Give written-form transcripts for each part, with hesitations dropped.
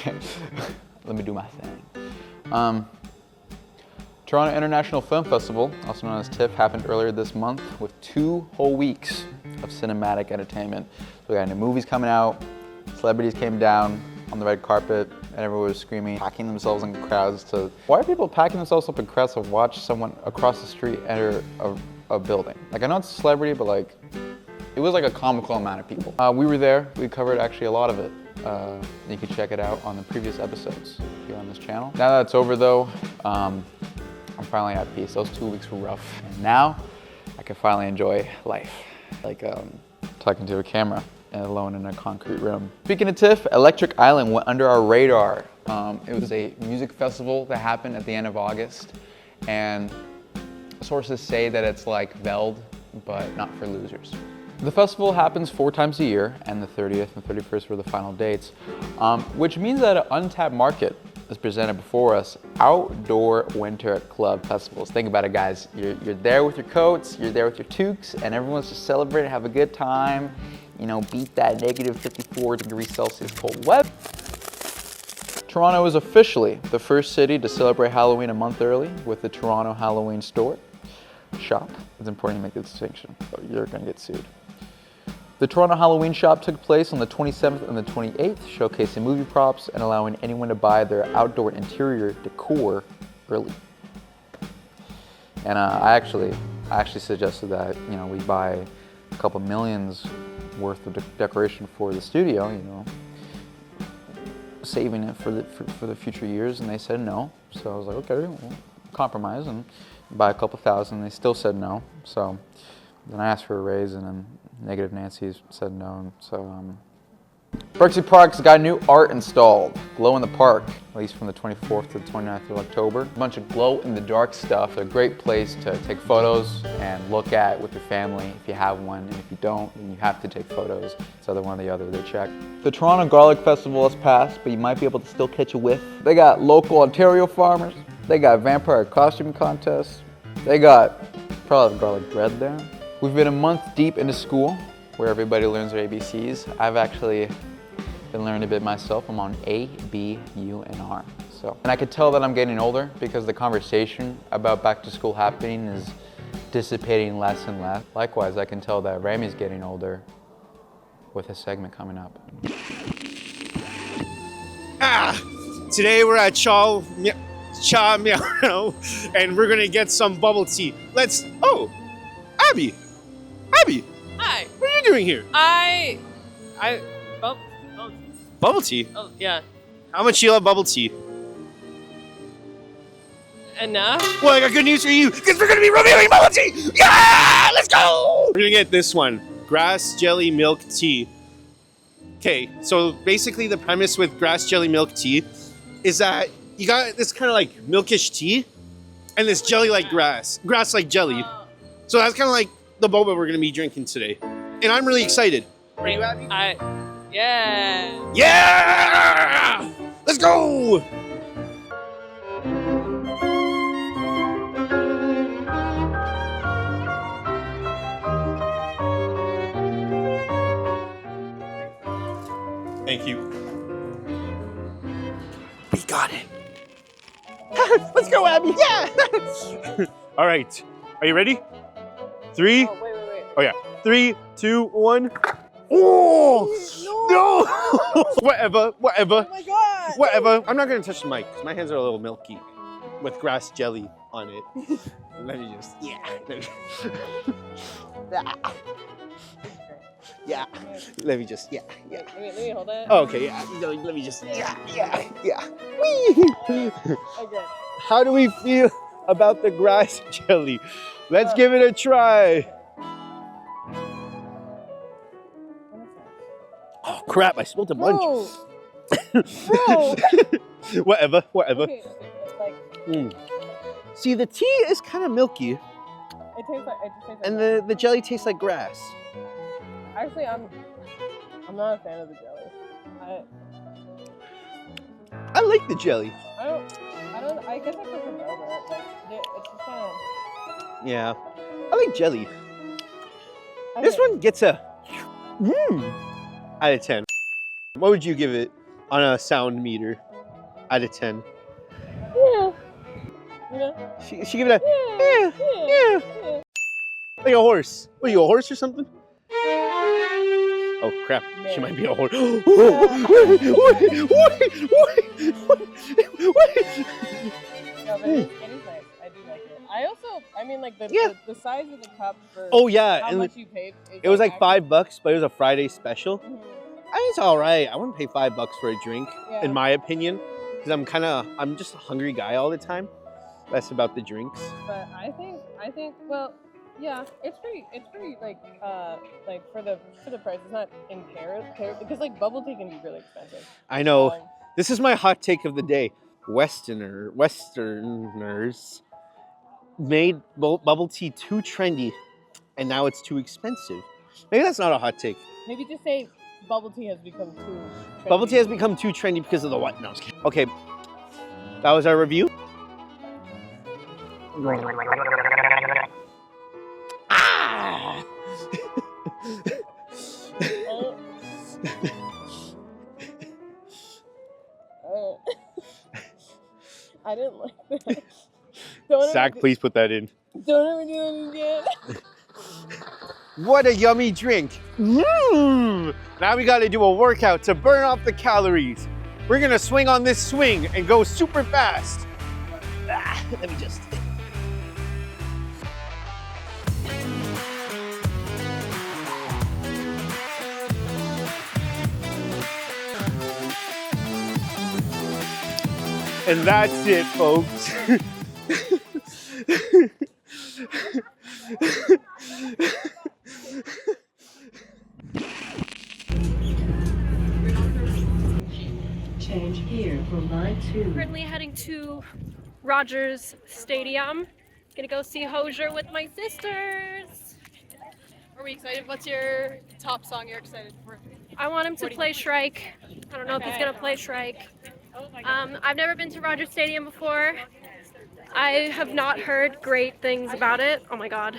Let me do my thing. Toronto International Film Festival, also known as TIFF, happened earlier this month with 2 whole weeks of cinematic entertainment. So we got new movies coming out, celebrities came down on the red carpet, and everyone was screaming, packing themselves in crowds to... Why are people packing themselves up in crowds to watch someone across the street enter a building? Like, I know it's a celebrity, but like, it was like a comical amount of people. We were there, we covered actually a lot of it. You can check it out on the previous episodes here on this channel. Now that it's over though, I'm finally at peace. Those 2 weeks were rough. And now, I can finally enjoy life. Like talking to a camera and alone in a concrete room. Speaking of TIFF, Electric Island went under our radar. It was a music festival that happened at the end of August. And sources say that it's like Veld, but not for losers. The festival happens 4 times a year, and the 30th and 31st were the final dates, which means that an untapped market is presented before us. Outdoor winter club festivals. Think about it, guys. You're there with your coats, you're there with your toques, and everyone's just celebrating, have a good time, you know, beat that negative 54 degrees Celsius cold weather. Toronto is officially the first city to celebrate Halloween a month early with the Toronto Halloween shop. It's important to make the distinction, or you're gonna get sued. The Toronto Halloween shop took place on the 27th and the 28th, showcasing movie props and allowing anyone to buy their outdoor interior decor early. And I actually suggested that, you know, we buy a couple millions worth of decoration for the studio, you know, saving it for the future years, and they said no. So I was like, okay, we'll compromise and buy a couple thousand. They still said no. So then I asked for a raise, and then Negative Nancy said no. And so Berksey Park's got new art installed. Glow in the Park, at least from the 24th to the 29th of October. A bunch of glow in the dark stuff. They're a great place to take photos and look at with your family if you have one. And if you don't, then you have to take photos. It's either one or the other, they check. The Toronto Garlic Festival has passed, but you might be able to still catch a whiff. They got local Ontario farmers. They got vampire costume contests. They got probably garlic bread there. We've been a month deep into school where everybody learns their ABCs. I've actually been learning a bit myself. I'm on A, B, U, and R. And I could tell that I'm getting older because the conversation about back to school happening is dissipating less and less. Likewise, I can tell that Ramy's getting older with his segment coming up. Today we're at Cha Meow, and we're gonna get some bubble tea. Oh, Abby. Hi. What are you doing here? Bubble tea? Oh, yeah. How much you love bubble tea? Enough? Well, I got good news for you, because we're gonna be reviewing bubble tea! Yeah! Let's go! We're gonna get this one, grass jelly milk tea. Okay, so basically the premise with grass jelly milk tea is that you got this kind of like milkish tea, and this jelly like grass like jelly. So that's kind of like the boba we're gonna be drinking today. And I'm really excited. Are you happy? Yeah! Yeah! Let's go! Thank you. We got it. Let's go, Abby. Yeah! All right. Are you ready? 3. Oh, wait. Oh, yeah. 3, 2, 1. Oh! No! Whatever. Oh my god! Whatever. I'm not going to touch the mic because my hands are a little milky with grass jelly on it. Let me just. Yeah. Yeah. Let me just. Yeah. Let me hold it. Oh, okay, yeah. Let me just. Yeah. Whee! Okay. How do we feel about the grass jelly? Let's give it a try. Oh crap! I spilled a bunch. Bro. Whatever. Okay. Like, See, the tea is kind of milky, it tastes like. and the jelly tastes like grass. Actually, I'm not a fan of the jelly. I like the jelly. I guess I prefer boba. Like, it's just kind of. Yeah, I like jelly. Okay. This one gets a out of 10. What would you give it? on a sound meter out of 10? Yeah. You know? She give it a yeah. Like a horse. What are you, a horse or something? Oh crap! She might be a horse. No, but it is nice. I do like it. I mean, like the size of the cup for Oh yeah, how and much you paid. it was like $5, but it was a Friday special. Mhm. I mean, it's all right. I wouldn't pay $5 for a drink, Yeah. in my opinion, because I'm just a hungry guy all the time. Less about the drinks. But I think, well, yeah, it's pretty like for the price, it's not impaired because like bubble tea can be really expensive. I know. This is my hot take of the day. Westerners made bubble tea too trendy, and now it's too expensive. Maybe that's not a hot take. Maybe just say bubble tea has become too trendy. Bubble tea has become too trendy because of the what? No, I was kidding. Okay, that was our review. Ah! I didn't like that. Zach, please put that in. Don't ever do that again. What a yummy drink. Now we gotta do a workout to burn off the calories. We're gonna swing on this swing and go super fast. Let me just... And that's it, folks. Change here for line 2. Currently heading to Rogers Stadium. Gonna go see Hosier with my sisters. Are we excited? What's your top song you're excited for? I want him to play Shrike. I don't know if he's gonna play Shrike. I've never been to Rogers Stadium before. I have not heard great things about it. Oh my god.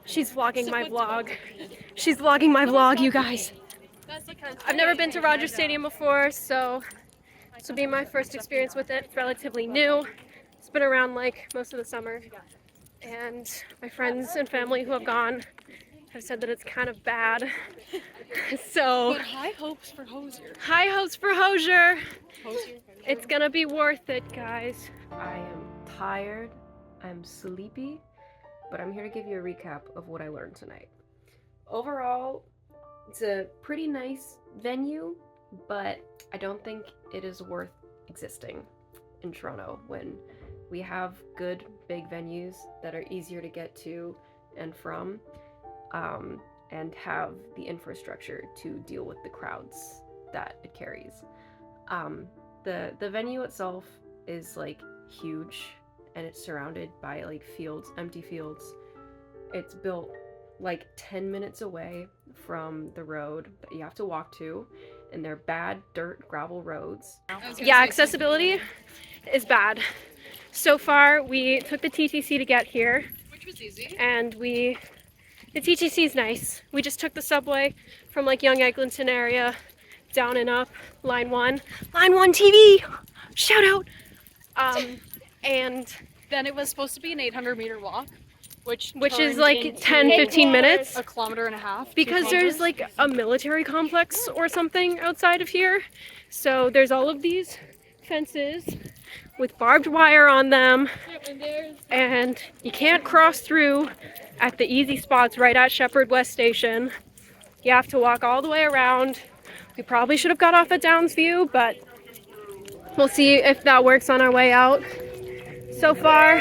She's vlogging my vlog. She's vlogging my vlog, you guys. I've never been to Rogers Stadium before, so this will be my first experience with it. It's relatively new. It's been around like most of the summer. And my friends and family who have gone have said that it's kind of bad. So, But high hopes for Hosier. high hopes for Hosier. It's gonna be worth it, guys. I am tired, I'm sleepy, but I'm here to give you a recap of what I learned tonight. Overall, it's a pretty nice venue, but I don't think it is worth existing in Toronto when we have good big venues that are easier to get to and from, and have the infrastructure to deal with the crowds that it carries. The venue itself is like huge, and it's surrounded by like fields, empty fields. It's built like 10 minutes away from the road that you have to walk to, and they're bad dirt gravel roads. Yeah, accessibility is bad. So far, we took the TTC to get here, Which was easy. and the TTC is nice. We just took the subway from like Young Eglinton area down and up, line 1 TV, shout out. And Then it was supposed to be an 800-meter walk, which is turned like into 10-15 minutes. a kilometer and a half. Because there's like a military complex or something outside of here. So there's all of these fences with barbed wire on them, and you can't cross through at the easy spots right at Shepherd West Station. You have to walk all the way around. We probably should have got off at Downsview, but we'll see if that works on our way out. So far,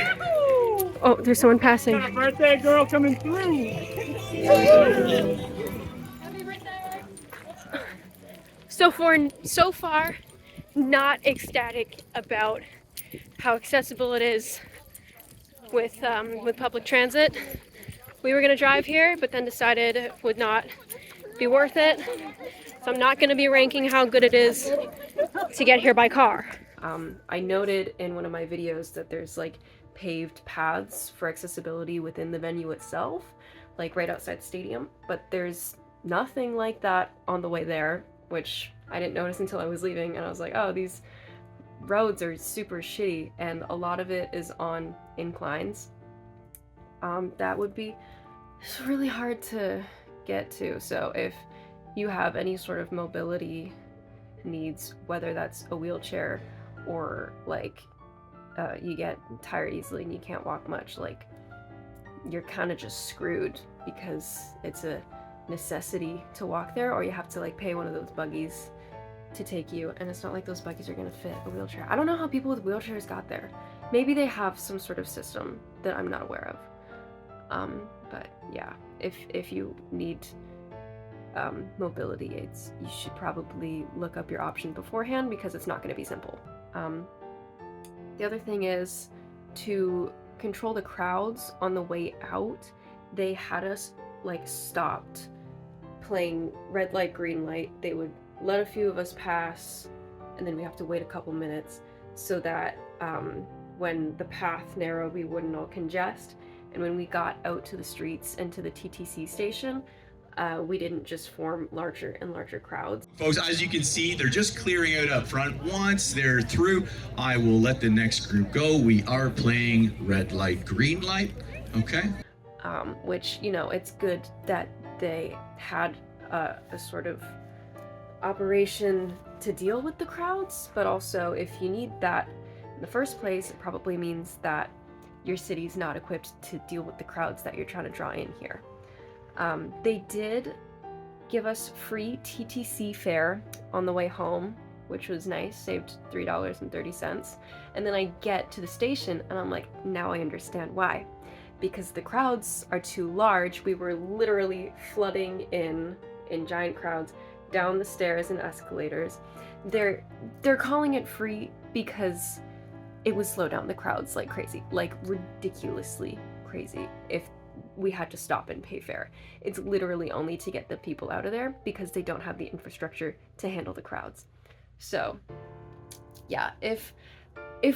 oh, there's someone passing. Birthday girl coming through. So far, not ecstatic about how accessible it is with public transit. We were gonna drive here, but then decided it would not be worth it. So I'm not gonna be ranking how good it is to get here by car. I noted in one of my videos that there's like paved paths for accessibility within the venue itself, like right outside the stadium, but there's nothing like that on the way there, which I didn't notice until I was leaving, and I was like, oh, these roads are super shitty, and a lot of it is on inclines. That would be really hard to get to. So if you have any sort of mobility needs, whether that's a wheelchair or like you get tired easily and you can't walk much, like you're kind of just screwed because it's a necessity to walk there, or you have to like pay one of those buggies to take you, and it's not like those buggies are gonna fit a wheelchair. I don't know how people with wheelchairs got there. Maybe they have some sort of system that I'm not aware of. But yeah, if you need mobility aids, you should probably look up your options beforehand because it's not gonna be simple. The other thing is to control the crowds on the way out. They had us like stopped playing red light, green light. They would let a few of us pass, and then we have to wait a couple minutes so that when the path narrowed, we wouldn't all congest. And when we got out to the streets and to the TTC station, we didn't just form larger and larger crowds. Folks, as you can see, they're just clearing out up front. Once they're through, I will let the next group go. We are playing red light, green light, okay? Which, you know, it's good that they had a sort of operation to deal with the crowds, but also if you need that in the first place, it probably means that your city's not equipped to deal with the crowds that you're trying to draw in here. They did give us free TTC fare on the way home, which was nice, saved $3.30. And then I get to the station and I'm like, now I understand why. Because the crowds are too large. We were literally flooding in giant crowds down the stairs and escalators. They're calling it free because it would slow down the crowds like crazy, like ridiculously crazy if we had to stop and pay fare. It's literally only to get the people out of there because they don't have the infrastructure to handle the crowds. So yeah, if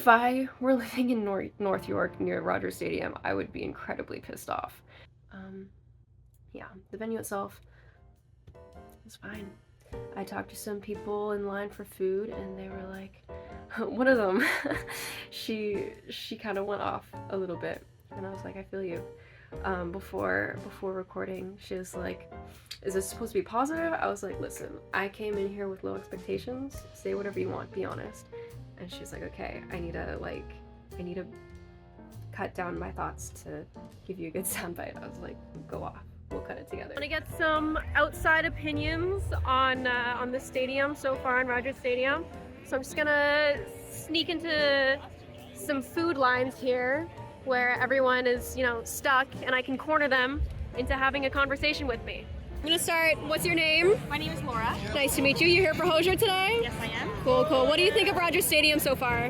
I were living in North York near Rogers Stadium, I would be incredibly pissed off. Yeah, the venue itself is fine. I talked to some people in line for food and they were like, one of them, she kind of went off a little bit, and I was like, I feel you. Before recording, she was like, is this supposed to be positive? I was like, listen, I came in here with low expectations. Say whatever you want, be honest. And she's like, okay, I need to cut down my thoughts to give you a good soundbite. I was like, go off. We'll cut it together. I want to get some outside opinions on the stadium so far in Rogers Stadium. So I'm just gonna sneak into some food lines here where everyone is, you know, stuck, and I can corner them into having a conversation with me. I'm gonna start. What's your name? My name is Laura. Nice to meet you. You're here for Hosier today? Yes, I am. Cool, cool. What do you think of Rogers Stadium so far?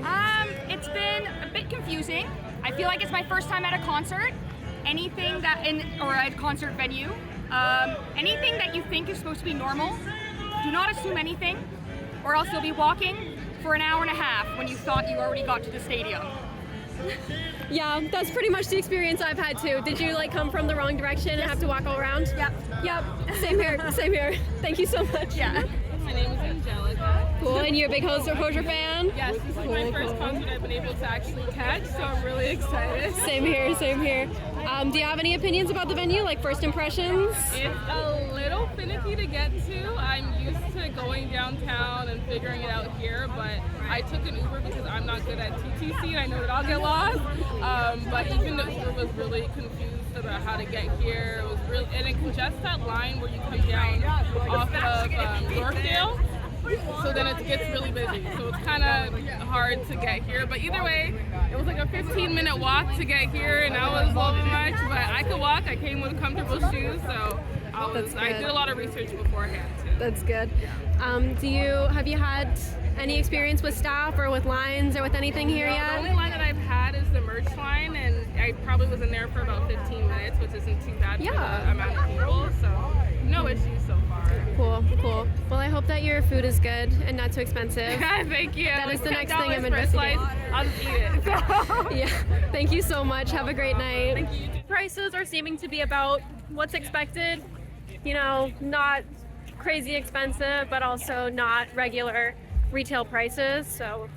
It's been a bit confusing. I feel like it's my first time at a concert. Anything that or a concert venue, anything that you think is supposed to be normal, do not assume anything, or else you'll be walking for an hour and a half when you thought you already got to the stadium. Yeah, that's pretty much the experience I've had too. Did you like come from the wrong direction and have to walk all around? Yep. Yep. Same here. Same here. Thank you so much. Yeah. My name is Angelica. Cool. And you're a big Hosier fan? Yes, this is my first concert I've been able to actually catch, so I'm really excited. Same here. Same here. Do you have any opinions about the venue, like first impressions? It's a little finicky to get to. I'm used to going downtown and figuring it out here, but I took an Uber because I'm not good at TTC and I know that I'll get lost. But even the Uber was really confused about how to get here. It was really, and it congests that line where you come down off of Yorkdale. So then it gets really busy. So it's kind of hard to get here. But either way, it was like a 15-minute walk to get here, and that was a little bit much. But I could walk. I came with comfortable shoes, so I did a lot of research beforehand too. That's good. Have you had any experience with staff or with lines or with anything here yet? The only line that I've had is the merch line, and I probably was in there for about 15 minutes, which isn't too bad for the amount of people. So no issues so far. Cool, cool. Well, I hope that your food is good and not too expensive. Thank you. That is the next thing I'm for a slice, investigating. I'll just eat it. Yeah. Thank you so much. Have a great night. Thank you. Prices are seeming to be about what's expected. You know, not crazy expensive, but also not regular retail prices. So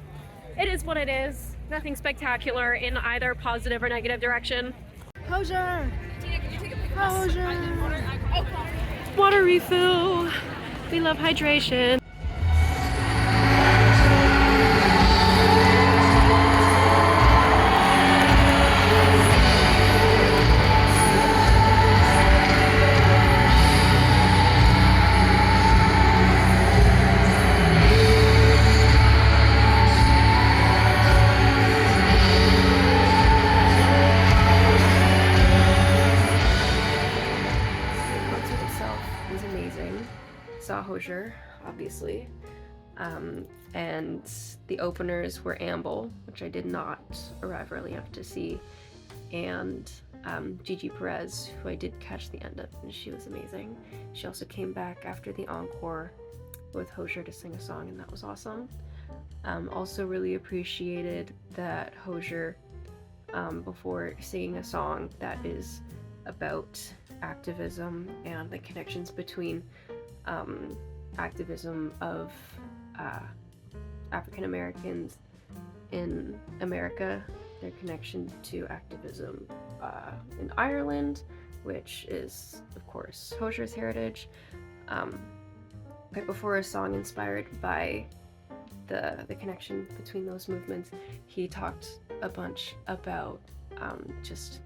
it is what it is. Nothing spectacular in either positive or negative direction. Hosier! Tina, can you take a picture? Hosier! Water refill. We love hydration. Saw Hosier, obviously, and the openers were Amble, which I did not arrive early enough to see, and Gigi Perez, who I did catch the end of, and she was amazing. She also came back after the encore with Hosier to sing a song, and that was awesome. Also really appreciated that Hosier, before singing a song that is about activism and the connections between activism of African Americans in America, their connection to activism in Ireland, which is, of course, Hosier's heritage. Right before a song inspired by the connection between those movements, he talked a bunch about just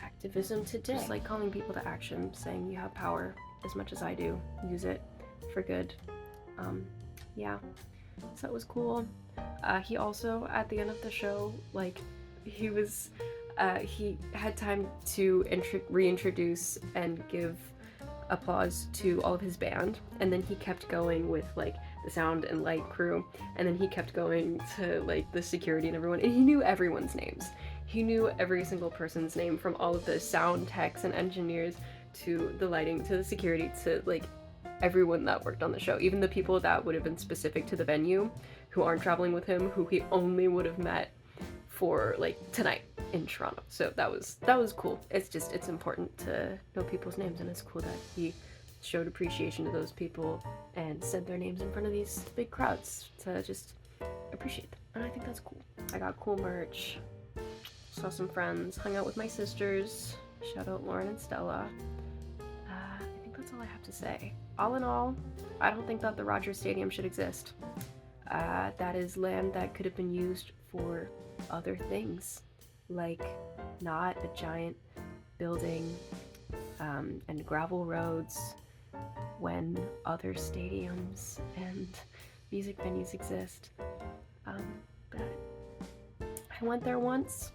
activism today. Just like calling people to action, saying you have power as much as I do, use it for good. Yeah, so that was cool. He also, at the end of the show, like, he had time to reintroduce and give applause to all of his band, and then he kept going with like the sound and light crew, and then he kept going to like the security and everyone, and he knew everyone's names. He knew every single person's name, from all of the sound techs and engineers to the lighting to the security to like everyone that worked on the show, even the people that would have been specific to the venue who aren't traveling with him, who he only would have met for like tonight in Toronto. So that was cool. It's important to know people's names, and it's cool that he showed appreciation to those people and said their names in front of these big crowds to just appreciate them. And I think that's cool. I got cool merch, saw some friends, hung out with my sisters, shout out Lauren and Stella. I think that's all I have to say. All in all, I don't think that the Rogers Stadium should exist. That is land that could have been used for other things, like not a giant building and gravel roads when other stadiums and music venues exist. But I went there once,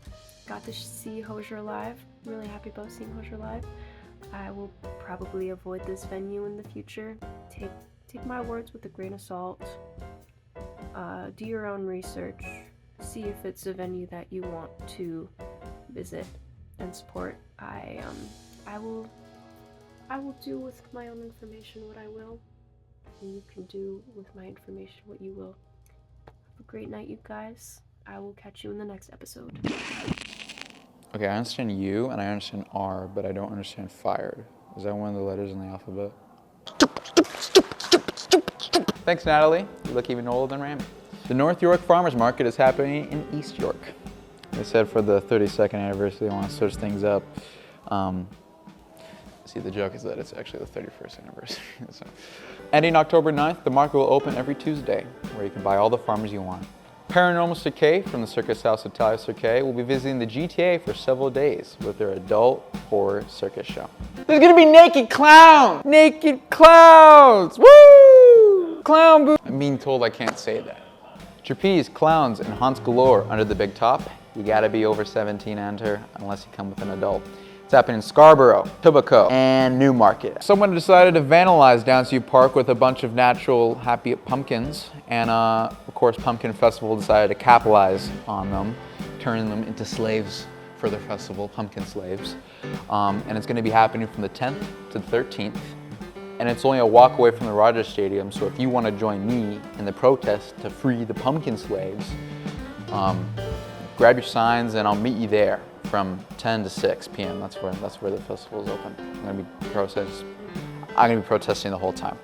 got to see Hosier live. I'm really happy about seeing Hosier live. I will probably avoid this venue in the future. Take my words with a grain of salt. Do your own research. See if it's a venue that you want to visit and support. I will do with my own information what I will, and you can do with my information what you will. Have a great night, you guys. I will catch you in the next episode. Okay, I understand U and I understand R, but I don't understand fired. Is that one of the letters in the alphabet? Thanks, Natalie. You look even older than Ramy. The North York Farmers Market is happening in East York. They said for the 32nd anniversary they want to switch things up. See, the joke is that it's actually the 31st anniversary. So. Ending October 9th, the market will open every Tuesday, where you can buy all the farmers you want. Paranormal Cirque from the Circus House Italia Cirque will be visiting the GTA for several days with their adult horror circus show. There's gonna be naked clowns! Naked clowns! Woo! Clown boo! I'm being told I can't say that. Trapeze, clowns, and haunts galore under the big top. You gotta be over 17 to enter, unless you come with an adult. It's happening in Scarborough, Tobacco, and Newmarket. Someone decided to vandalize Downsview Park with a bunch of natural happy pumpkins, and of course Pumpkin Festival decided to capitalize on them, turning them into slaves for their festival, pumpkin slaves. And it's gonna be happening from the 10th to the 13th. And it's only a walk away from the Rogers Stadium, so if you want to join me in the protest to free the pumpkin slaves, grab your signs and I'll meet you there from 10 to 6 p.m. That's where the festival is open. I'm gonna be protesting the whole time.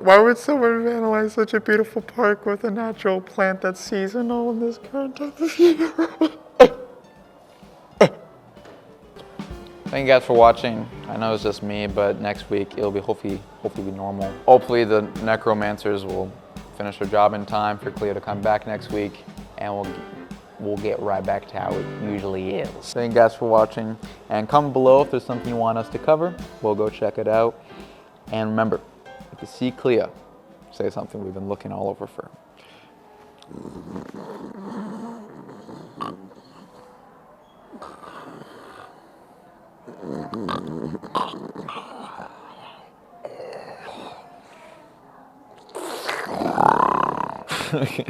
Why would someone vandalize such a beautiful park with a natural plant that's seasonal in this current type of year? Thank you guys for watching. I know it's just me, but next week it'll be hopefully be normal. Hopefully the necromancers will finish their job in time for Cleo to come back next week, and we'll get right back to how it usually is. Thank you guys for watching, and comment below if there's something you want us to cover. We'll go check it out. And remember, if you see Cleo, say something. We've been looking all over for her.